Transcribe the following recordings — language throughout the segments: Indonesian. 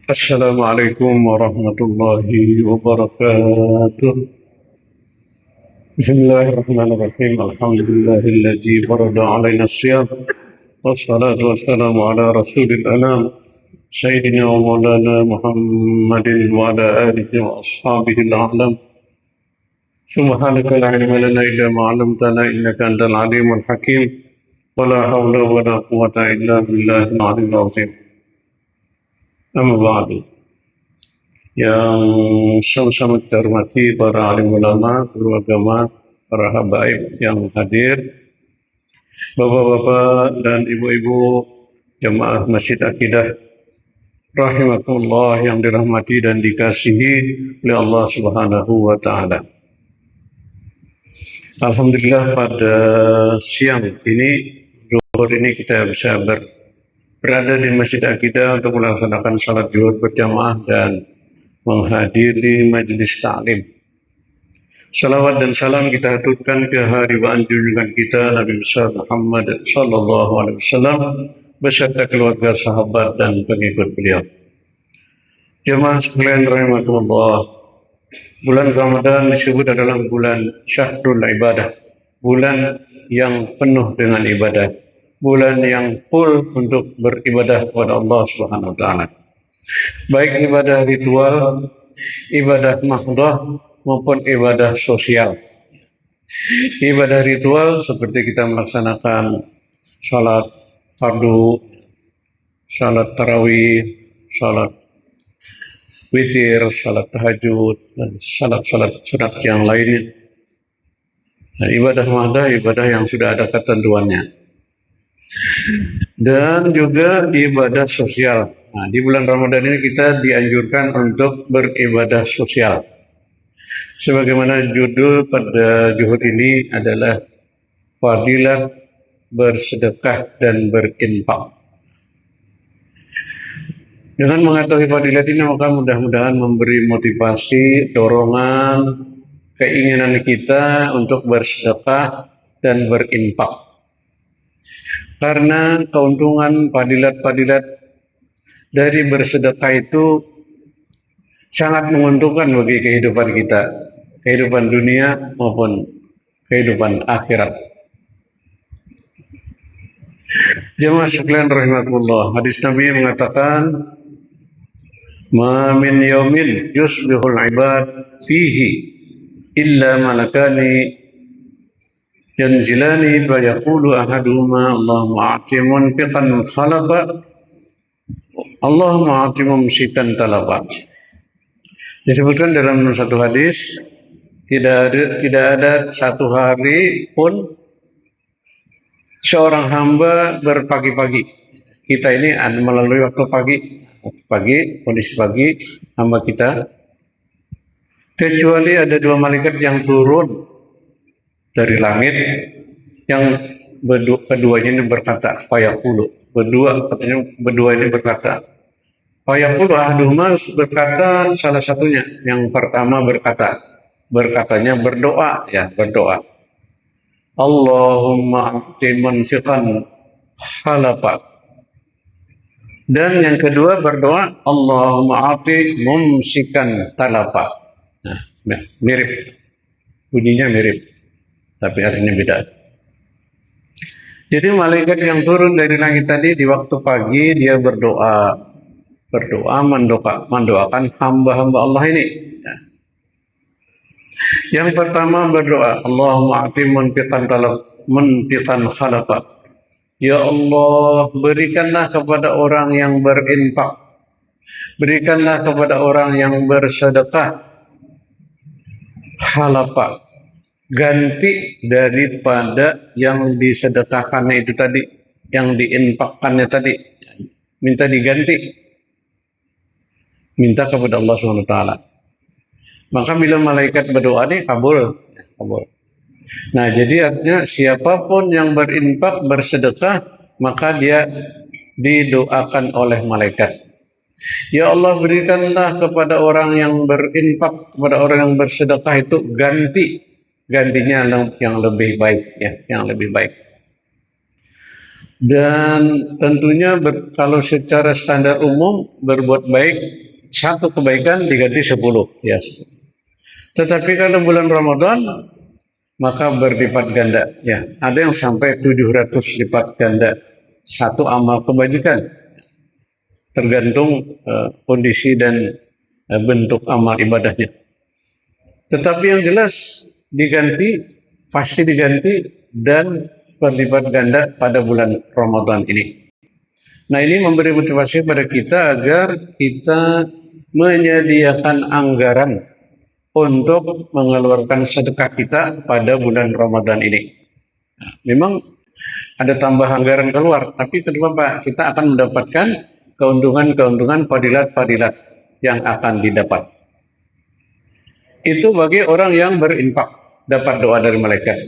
Assalamualaikum warahmatullahi wabarakatuh. Bismillahirrahmanirrahim. Alhamdulillahilladzi farada alaina as-siyam. Wassalatu wassalamu ala rasulil anam. Sayyidina wa maulana Muhammadin wa ala alihi wa ashabihi al-a'lam. Subhanaka la ilma lana illa ma 'allamtana innaka antal alimul hakim. Wa la hawla wa la quwwata illa billahil aliyyil azim. Amma ba'du. Yang sama-sama kita hormati para alim ulama, guru agama, para habaib yang hadir, bapak-bapak dan ibu-ibu jamaah Masjid Akidah rahimakumullah yang dirahmati dan dikasihi oleh Allah Subhanahu wa taala. Alhamdulillah pada siang ini, zuhur ini kita bisa berada di Masjid Akidah untuk melaksanakan salat zuhur berjamaah dan menghadiri majelis ta'lim. Salawat dan salam kita aturkan ke hadirin junjungan kita Nabi besar Muhammad sallallahu alaihi wasallam beserta keluarga, sahabat dan pengikut beliau. Jemaah sekalian rahimakumullah, bulan Ramadan disebut adalah bulan syahrul ibadah, bulan yang penuh dengan ibadah, bulan yang full untuk beribadah kepada Allah Subhanahu wa taala. Baik ibadah ritual, ibadah mahdoh maupun ibadah sosial. Ibadah ritual seperti kita melaksanakan salat fardu, salat tarawih, salat witir, salat tahajud, dan salat-salat sunat yang lainnya. Nah, ibadah mahdoh, ibadah yang sudah ada ketentuannya. Dan juga ibadah sosial. Nah, di bulan Ramadan ini kita dianjurkan untuk beribadah sosial. Sebagaimana judul pada zuhur ini adalah fadilah bersedekah dan berinfak. Dengan mengetahui fadilah ini maka mudah-mudahan memberi motivasi, dorongan, keinginan kita untuk bersedekah dan berinfak. Karena keuntungan fadilat-fadilat dari bersedekah itu sangat menguntungkan bagi kehidupan kita, kehidupan dunia maupun kehidupan akhirat. Jemaah sekalian rahimakumullah, hadis Nabi mengatakan, "Ma min yaumin yusbihul ibad fihi illa malakani yanzilani fa yaqulu ahaduhuma Allahumma a'ti munfiqan khalafa Allahumma a'ti mumsikan talaba." Disebutkan dalam satu hadis, tidak ada satu hari pun seorang hamba berpagi-pagi. Kita ini melalui waktu kondisi pagi hamba kita, kecuali ada dua malaikat yang turun dari langit, yang keduanya ini berkata, berdua ini berkata, fayaqulu ahaduhuma, berkata salah satunya, yang pertama berkatanya berdoa, Allahumma a'ti munfiqan khalafa. Dan yang kedua berdoa, Allahumma a'ti mumsikan talafa. Nah, mirip, bunyinya mirip, tapi artinya beda. Jadi malaikat yang turun dari langit tadi di waktu pagi dia berdoa mendoakan hamba-hamba Allah ini. Yang pertama berdoa, Allahumma a'ti munfiqan khalafa. Ya Allah, berikanlah kepada orang yang berinfak, berikanlah kepada orang yang bersedekah khalafa, ganti daripada yang disedekahkannya itu tadi, yang diinfakkannya tadi, minta diganti, minta kepada Allah SWT. Maka bila malaikat berdoa ini kabul. Nah, jadi artinya siapapun yang berinfak, bersedekah, maka dia didoakan oleh malaikat. Ya Allah, berikanlah kepada orang yang berinfak, kepada orang yang bersedekah itu gantinya yang lebih baik, ya, yang lebih baik. Dan tentunya kalau secara standar umum berbuat baik satu kebaikan diganti 10, ya. Tetapi kalau bulan Ramadan maka berlipat ganda, ya. Ada yang sampai 700 lipat ganda satu amal kebajikan, tergantung kondisi dan bentuk amal ibadahnya. Tetapi yang jelas pasti diganti dan berlipat ganda pada bulan Ramadan ini. Nah, ini memberi motivasi pada kita agar kita menyediakan anggaran untuk mengeluarkan sedekah kita pada bulan Ramadan ini. Nah, memang ada tambah anggaran keluar, tapi kedua Pak, kita akan mendapatkan keuntungan fadilat-fadilat yang akan didapat. Itu bagi orang yang berinfak, dapat doa dari malaikat.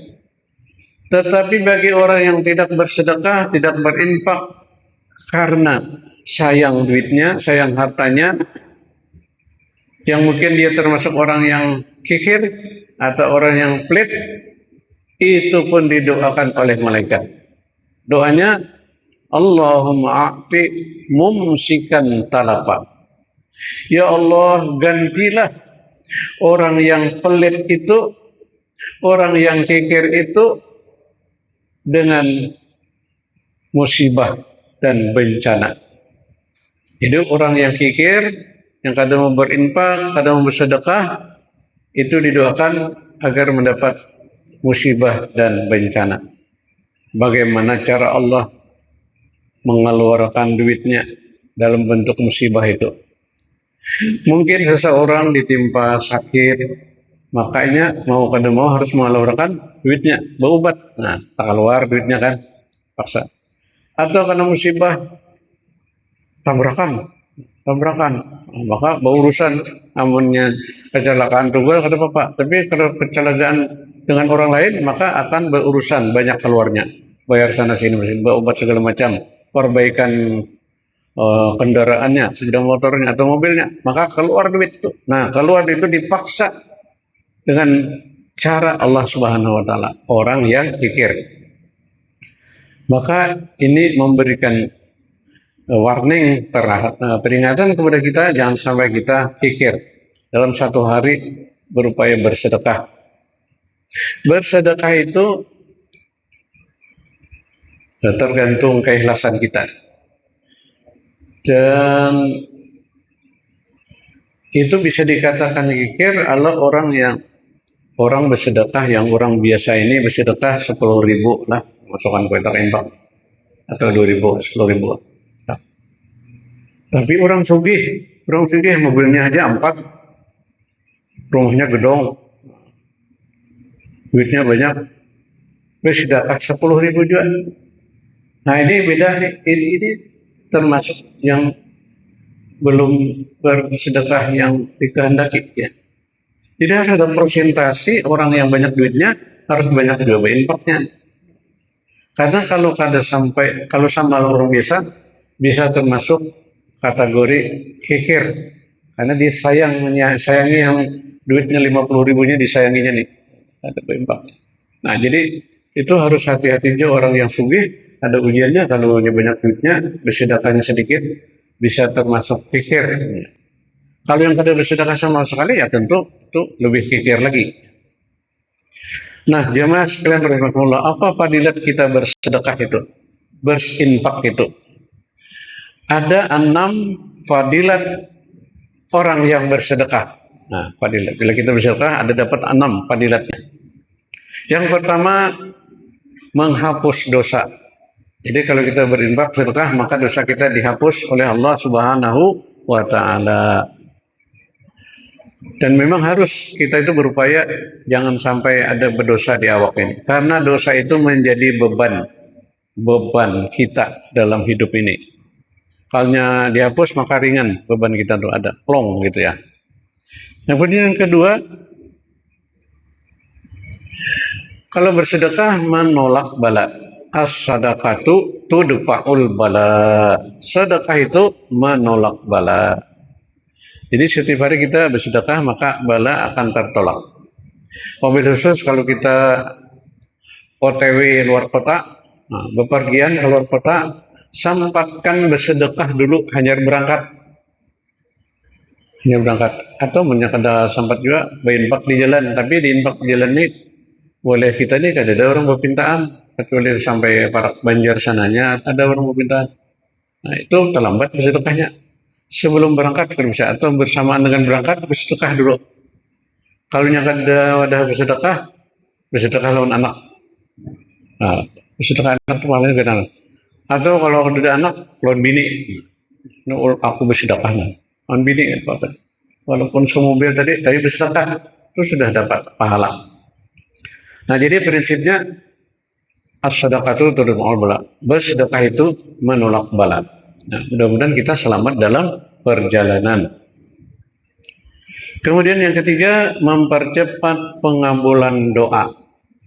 Tetapi bagi orang yang tidak bersedekah, tidak berinfak, karena sayang duitnya, sayang hartanya, yang mungkin dia termasuk orang yang kikir atau orang yang pelit, itu pun didoakan oleh malaikat. Doanya, Allahumma a'ti mumsikan talapa. Ya Allah, gantilah orang yang pelit itu, orang yang kikir itu dengan musibah dan bencana. Jadi orang yang kikir, yang kadang mau berinfak, kadang mau bersedekah, itu didoakan agar mendapat musibah dan bencana. Bagaimana cara Allah mengeluarkan duitnya dalam bentuk musibah itu? Mungkin seseorang ditimpa sakit, makanya mau kadang mau harus mengeluarkan duitnya, berobat. Nah, tak keluar duitnya kan, paksa. Atau karena musibah tabrakan, maka berurusan amunnya kecelakaan tunggal kata Bapak. Tapi kalau kecelakaan dengan orang lain maka akan berurusan banyak keluarnya, bayar sana sini, berobat segala macam, perbaikan kendaraannya, sepeda motornya atau mobilnya, maka keluar duit itu. Nah, keluar itu dipaksa dengan cara Allah Subhanahu wa taala, orang yang kikir. Maka ini memberikan warning, peringatan kepada kita, jangan sampai kita kikir dalam satu hari berupaya bersedekah. Bersedekah itu tergantung keikhlasan kita. Dan itu bisa dikatakan kikir adalah orang bersedekah yang orang biasa ini bersedekah 10.000 lah, masukkan kotak infak atau 2.000, 10.000. Nah, tapi orang sugih mobilnya aja 4, rumahnya gedong, duitnya banyak, bersedekah 10.000 juga. Nah, ini beda, ini termasuk yang belum bersedekah yang dikehendaki, ya. Jadi harus ada presentasi, orang yang banyak duitnya harus banyak juga infaknya. Karena kalau sama orang biasa bisa termasuk kategori kikir, karena dia sayangi yang duitnya 50.000-nya disayanginya nih, ada infak. Nah, jadi itu harus hati-hati juga orang yang sugih, ada ujiannya. Kalau dia banyak duitnya, bersedekahnya sedikit, bisa termasuk kikir. Kalau yang kada bersedekah sama sekali, ya tentu itu lebih kikir lagi. Nah, jemaah sekalian rahimakumullah, apa fadilat kita bersedekah itu, berinfak itu? Ada 6 fadilat orang yang bersedekah. Nah, fadilat. Bila kita bersedekah ada dapat 6 fadilatnya. Yang pertama, menghapus dosa. Jadi kalau kita berinfak sedekah, maka dosa kita dihapus oleh Allah Subhanahu wa taala. Dan memang harus kita itu berupaya jangan sampai ada berdosa di awak ini, karena dosa itu menjadi beban kita dalam hidup ini. Kalau dihapus maka ringan beban kita tuh, ada plong gitu ya. Yang kedua, kalau bersedekah menolak bala. as-sadaqatu tudfa'ul bala. Sedekah itu menolak bala. Jadi setiap hari kita bersedekah maka bala akan tertolak. Mobil khusus kalau kita OTW luar kota, bepergian ke luar kota, sempatkan bersedekah dulu hanya berangkat. Atau ada sempat juga berinfak di jalan, tapi di infak di jalan ini boleh kita nih ada orang berpintaan, kecuali sampai para Banjar sananya ada orang berpintaan. Nah itu terlambat bersedekahnya. Sebelum berangkat kalau bisa, atau bersamaan dengan berangkat bersedekah dulu. Kalau yang ada wadah bersedekah lawan anak. Nah, bersedekah anak itu malah beda. Atau kalau ada anak lawan bini, aku bersedekah lawan bini apa? Walaupun semobil tadi bersedekah itu sudah dapat pahala. Nah jadi prinsipnya as-sadaqatu tudfa'ul bala. Bersedekah itu menolak bala. Nah, mudah-mudahan kita selamat dalam perjalanan. Kemudian yang ketiga, mempercepat pengabulan doa.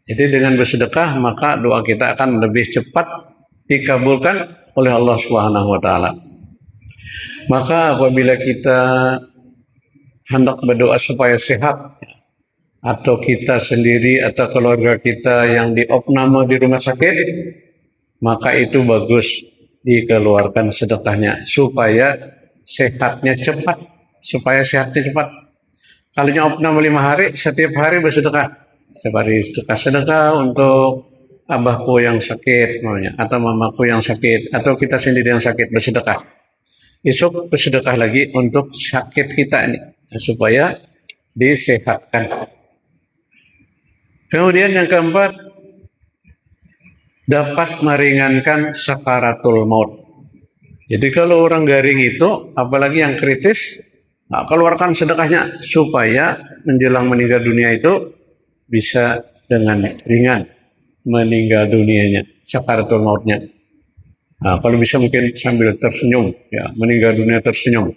Jadi dengan bersedekah maka doa kita akan lebih cepat dikabulkan oleh Allah Subhanahu wa taala. Maka apabila kita hendak berdoa supaya sehat, atau kita sendiri atau keluarga kita yang diopname di rumah sakit, maka itu bagus dikeluarkan sedekahnya supaya sehatnya cepat. Kalau opname 5 hari, setiap hari bersedekah. Setiap hari sedekah untuk abahku yang sakit, atau mamaku yang sakit, atau kita sendiri yang sakit bersedekah. Besok bersedekah lagi untuk sakit kita ini supaya disehatkan. Kemudian yang keempat, dapat meringankan sakaratul maut. Jadi kalau orang garing itu, apalagi yang kritis, keluarkan sedekahnya supaya menjelang meninggal dunia itu bisa dengan ringan meninggal dunianya, sakaratul mautnya. Nah, kalau bisa mungkin sambil tersenyum, ya meninggal dunia tersenyum.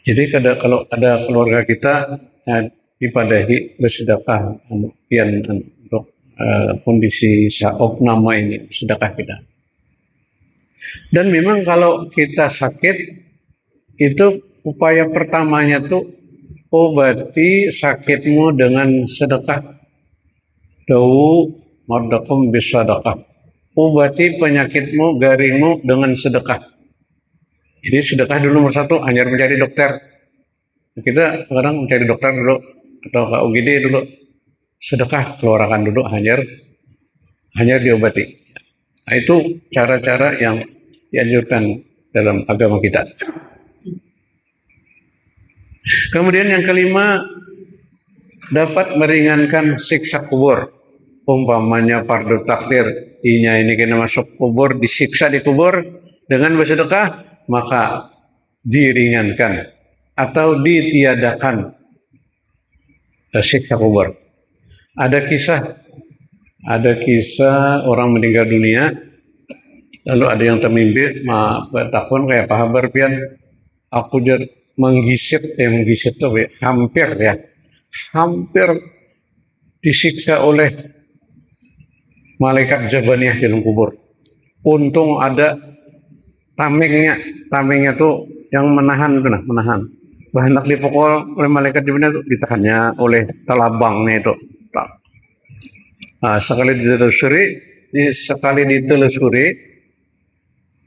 Jadi kalau ada keluarga kita dipadahi bersedekah untuk kondisi opname ini, sedekah kita. Dan memang kalau kita sakit itu upaya pertamanya tuh obati sakitmu dengan sedekah. Dawu mardakum bisadaqah. Obati penyakitmu, garingmu dengan sedekah. Jadi sedekah dulu nomor 1, hanya mencari dokter. Kita sekarang mencari dokter dulu atau ke UGD dulu. Sedekah keluarkan dulu hanya diobati. Nah, itu cara-cara yang dianjurkan dalam agama kita. Kemudian yang kelima, dapat meringankan siksa kubur. Umpamanya fardu takdir, ini kena masuk kubur, disiksa di kubur, dengan bersedekah maka diringankan atau ditiadakan siksa kubur. Ada kisah orang meninggal dunia, lalu ada yang termimpi, bertakun kayak pahabar pian, aku jadi menggisit tuh hampir disiksa oleh malaikat Jabaniyah di dalam kubur. Untung ada tamengnya tuh yang menahan. Hendak dipukul oleh malaikat Jabaniyah itu ditahannya oleh telabangnya itu. Nah, sekali ditelusuri,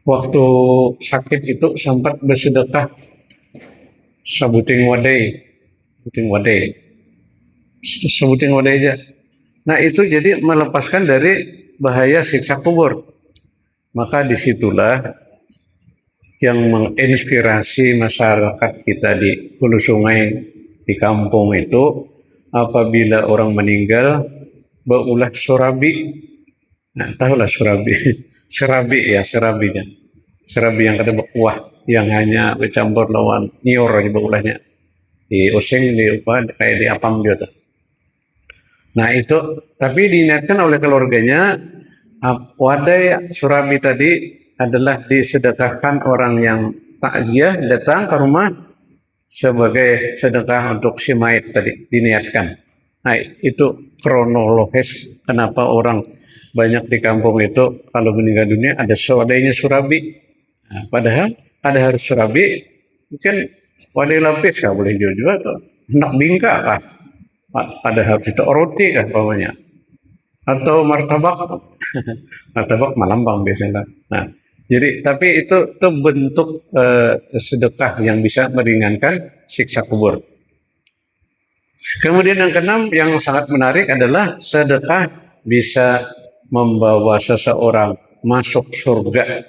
waktu sakit itu sempat bersedekah sebuting wadai aja. Nah itu jadi melepaskan dari bahaya siksa kubur. Maka disitulah yang menginspirasi masyarakat kita di hulu sungai, di kampung itu, apabila orang meninggal berulah surabi. Nah tahulah surabi. Serabi yang kada berkuah, yang hanya bercampur lawan nior aja beulahnya. Di oseng, kayak di apam dia tuh. Nah itu, tapi diingatkan oleh keluarganya, wadai surabi tadi adalah disedekahkan orang yang takziah datang ke rumah sebagai sedekah untuk si mayit tadi, diniatkan. Nah, itu kronologis kenapa orang banyak di kampung itu kalau meninggal dunia ada swadainya surabi. Nah, padahal ada harus surabi, mungkin wadai lapis kah boleh jual-jual atau nak bingka kah? Ada harus itu roti kah pokoknya atau martabak. Martabak malambang biasanya. Nah, jadi tapi itu bentuk sedekah yang bisa meringankan siksa kubur. Kemudian yang keenam yang sangat menarik adalah sedekah bisa membawa seseorang masuk surga.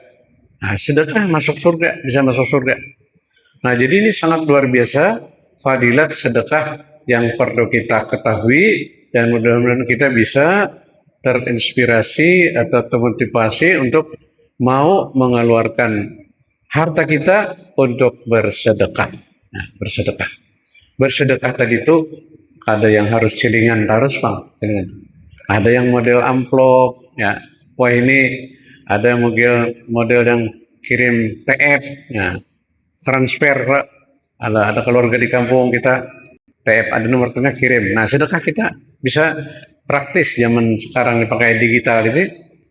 Nah, sedekah masuk surga, bisa masuk surga. Nah, jadi ini sangat luar biasa fadilat sedekah yang perlu kita ketahui dan mudah-mudahan kita bisa terinspirasi atau termotivasi untuk mau mengeluarkan harta kita untuk bersedekah. Nah, bersedekah. Bersedekah tadi itu ada yang harus celingan tarus bang, celingan. Ada yang model amplop, ya. Wah ini ada yang model yang kirim TF, ya. Transfer, Pak. Ada keluarga di kampung kita TF ada nomor rekeningnya kirim. Nah sedekah kita bisa praktis zaman sekarang dipakai digital ini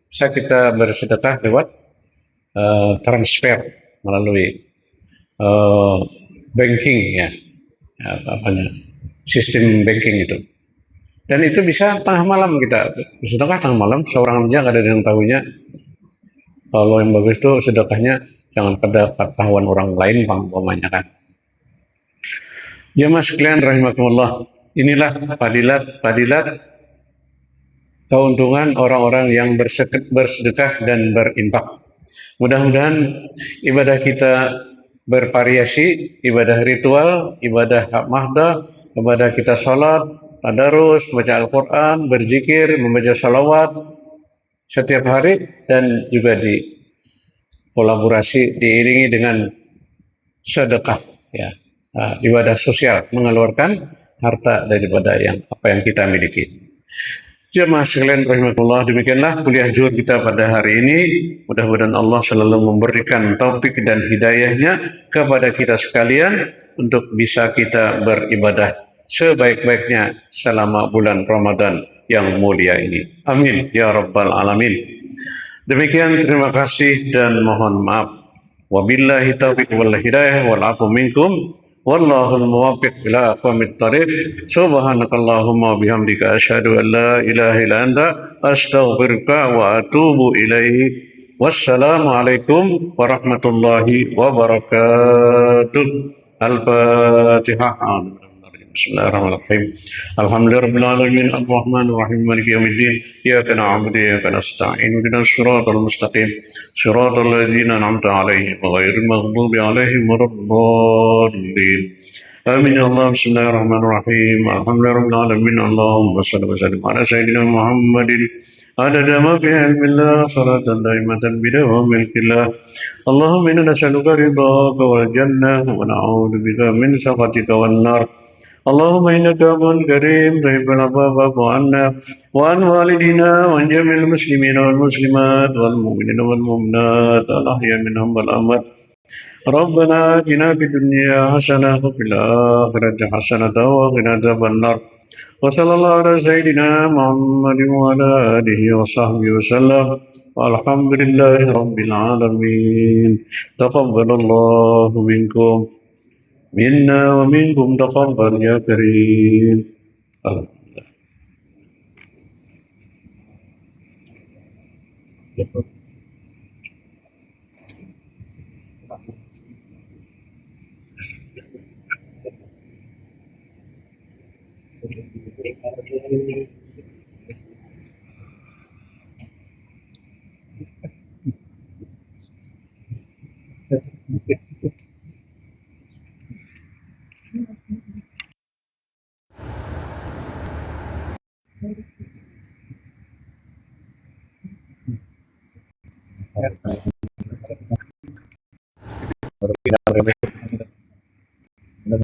bisa kita bersedekah lewat transfer melalui banking ya, apanya sistem banking itu. Dan itu bisa tengah malam kita sedekah tengah malam seorang aja nggak ada yang tahunya. Kalau yang bagus itu sedekahnya jangan ketahuan orang lain bang umpamanya kan. Jemaah sekalian rahimakumullah, inilah fadilat keuntungan orang-orang yang bersedekah dan berinfak. Mudah-mudahan ibadah kita bervariasi, ibadah ritual, ibadah mahdah, ibadah kita salat, tadarus, baca Al-Quran, berzikir, membaca salawat setiap hari dan juga kolaborasi diiringi dengan sedekah ya. Ibadah sosial mengeluarkan harta daripada apa yang kita miliki. Jemaah sekalian rahimakumullah, demikianlah kuliah zuhur kita pada hari ini. Mudah-mudahan Allah selalu memberikan taufik dan hidayahnya kepada kita sekalian untuk bisa kita beribadah sebaik-baiknya selama bulan Ramadan yang mulia ini. Amin ya rabbal alamin. Demikian, terima kasih dan mohon maaf. Wabillahi taufiq wal hidayah wal afu minkum. Wallahul muwaffiq ila aqwamit thariq. Subhanakallahumma bihamdika asyhadu an la ilaha illa anta astaghfiruka wa atubu ilaik. Wassalamualaikum warahmatullahi wabarakatuh. Al-Fatihah. Bismillahirrahmanirrahim. Alhamdulillahirabbil alamin arrahmanir rahim maliki yaumiddin. Iyyaka na'budu wa iyyaka nasta'in. Ihdinas siratal mustaqim. Siratal ladzina an'amta 'alaihim ghairil maghdubi 'alaihim waladdallin. Amin ya Allah. Bismillahirrahmanirrahim. Alhamdulillahirabbil alamin. Allahumma shalli wa sallim ala sayyidina Muhammadin adada ma fi ilmillah salatan daimatan bidawam milkillah. Allahumma inna nas'aluka ridhaka wal jannah wa na'udzu bika min sakhatika wan nar. اللهم إنك عفو كريم تحب العفو فاعف عنا وعن والدينا وعن جميع المسلمين والمسلمات والمؤمنين والمؤمنات الأحياء منهم والأموات. ربنا آتنا في الدنيا حسنة وفي الآخرة حسنة وقنا عذاب النار. وصلى الله على سيدنا محمد وعلى آله وصحبه وسلم والحمد لله رب العالمين. تقبل الله منكم منا ومنكم تقبل يا كريم.